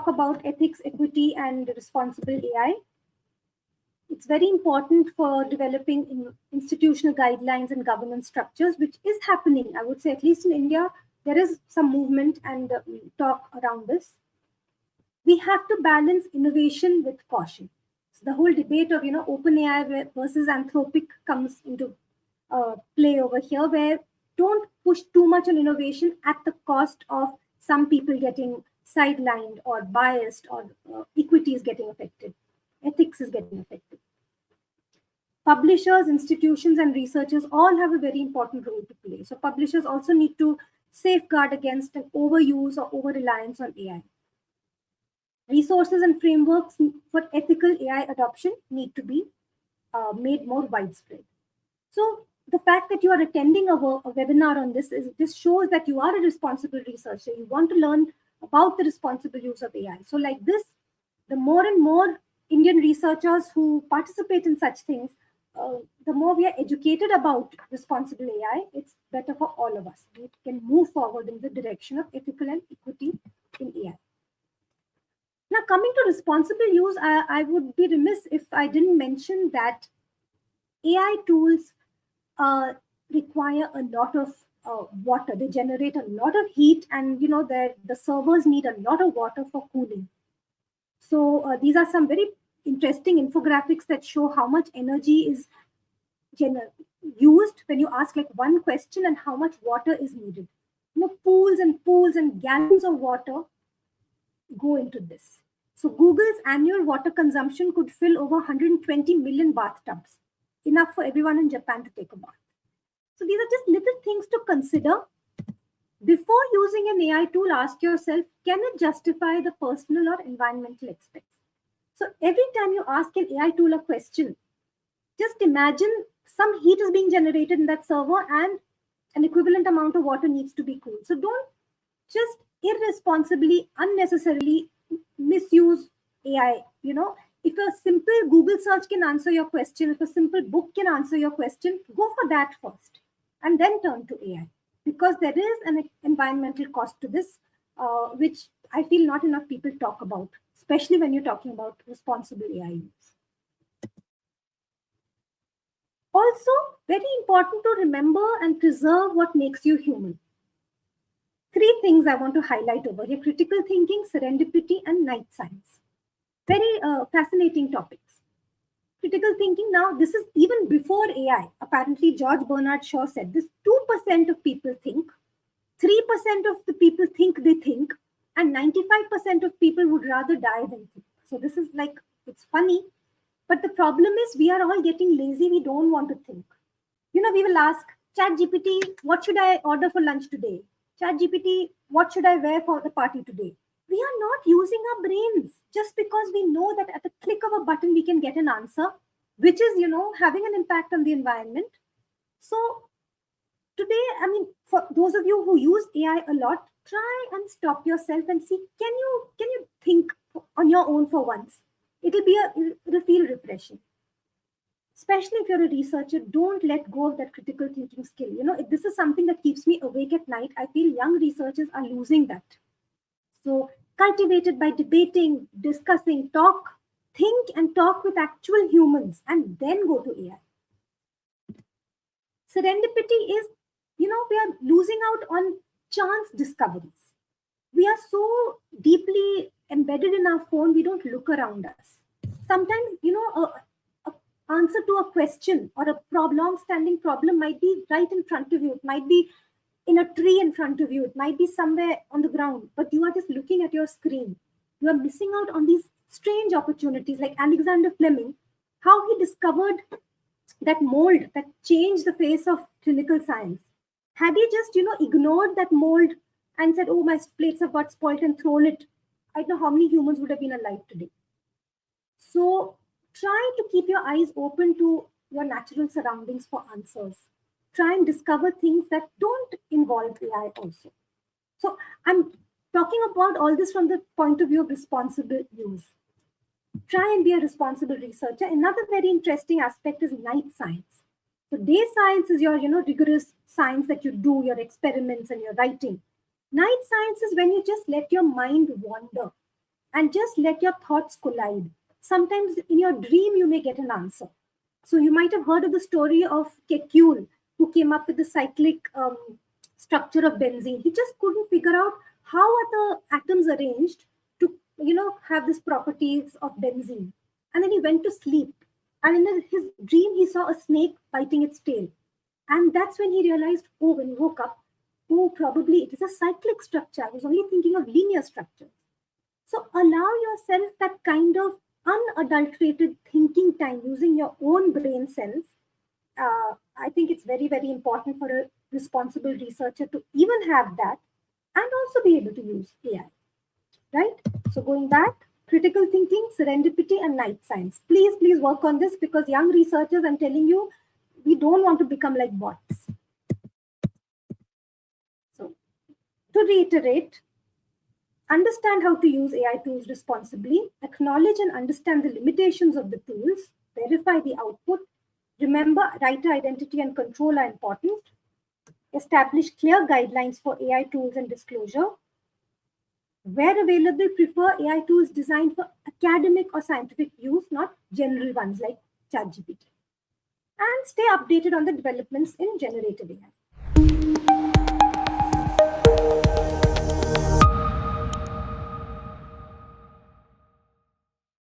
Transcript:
talk about ethics, equity, and responsible AI. It's very important for developing institutional guidelines and governance structures, which is happening. I would say, at least in India, there is some movement and talk around this. We have to balance innovation with caution. So the whole debate of OpenAI versus Anthropic comes into play over here, where don't push too much on innovation at the cost of some people getting sidelined or biased, or equity is getting affected, ethics is getting affected. Publishers, institutions, and researchers all have a very important role to play. So publishers also need to safeguard against an overuse or over-reliance on AI. Resources and frameworks for ethical AI adoption need to be made more widespread. So the fact that you are attending a webinar on this shows that you are a responsible researcher. You want to learn about the responsible use of AI. So like this, the more and more Indian researchers who participate in such things, the more we are educated about responsible AI, it's better for all of us. We can move forward in the direction of ethical and equity in AI. Now, coming to responsible use, I would be remiss if I didn't mention that AI tools require a lot of water. They generate a lot of heat, and the servers need a lot of water for cooling. So these are some very interesting infographics that show how much energy is used when you ask like one question, and how much water is needed. Pools and pools and gallons of water go into this. So Google's annual water consumption could fill over 120 million bathtubs, enough for everyone in Japan to take a bath. So these are just little things to consider. Before using an AI tool, ask yourself, can it justify the personal or environmental aspects? So every time you ask an AI tool a question, just imagine some heat is being generated in that server and an equivalent amount of water needs to be cooled. So don't just irresponsibly, unnecessarily misuse AI. If a simple Google search can answer your question, if a simple book can answer your question, go for that first and then turn to AI, because there is an environmental cost to this, which I feel not enough people talk about, especially when you're talking about responsible AI use. Also, very important to remember and preserve what makes you human. 3 things I want to highlight over here: critical thinking, serendipity, and night science. Very fascinating topics. Critical thinking, now this is even before AI. Apparently, George Bernard Shaw said this: 2% of people think, 3% of the people think they think, and 95% of people would rather die than think. So this is like, it's funny, but the problem is we are all getting lazy. We don't want to think. We will ask ChatGPT, what should I order for lunch today? ChatGPT, what should I wear for the party today? We are not using our brains just because we know that at the click of a button, we can get an answer, which is, having an impact on the environment. So today, for those of you who use AI a lot, try and stop yourself and see, can you think on your own for once? It'll feel refreshing. Especially if you're a researcher, don't let go of that critical thinking skill. This is something that keeps me awake at night. I feel young researchers are losing that. So cultivate it by debating, discussing, think and talk with actual humans, and then go to AI. Serendipity is, we are losing out on chance discoveries. We are so deeply embedded in our phone, we don't look around us. Sometimes, answer to a question or a long-standing problem might be right in front of you. It might be in a tree in front of you. It might be somewhere on the ground, but you are just looking at your screen. You are missing out on these strange opportunities, like Alexander Fleming, how he discovered that mold that changed the face of clinical science. Had he just, ignored that mold and said, oh, my plates have got spoiled, and thrown it, I don't know how many humans would have been alive today. So try to keep your eyes open to your natural surroundings for answers. Try and discover things that don't involve AI also. So I'm talking about all this from the point of view of responsible use. Try and be a responsible researcher. Another very interesting aspect is night science. So day science is your, rigorous science that you do, your experiments and your writing. Night science is when you just let your mind wander. and just let your thoughts collide. Sometimes in your dream, you may get an answer. So you might have heard of the story of Kekule, who came up with the cyclic structure of benzene. He just couldn't figure out how are the atoms arranged to, have these properties of benzene. And then he went to sleep. And in his dream, he saw a snake biting its tail. And that's when he realized, oh, when he woke up, oh, probably it is a cyclic structure. I was only thinking of linear structures. So allow yourself that kind of unadulterated thinking time using your own brain cells. I think it's very, very important for a responsible researcher to even have that and also be able to use AI, right? So going back, critical thinking, serendipity, and night science. Please, please work on this because young researchers, I'm telling you, we don't want to become like bots. So to reiterate, understand how to use AI tools responsibly, acknowledge and understand the limitations of the tools, verify the output. Remember, writer identity and control are important. Establish clear guidelines for AI tools and disclosure. Where available, prefer AI tools designed for academic or scientific use, not general ones like ChatGPT. And stay updated on the developments in generative AI.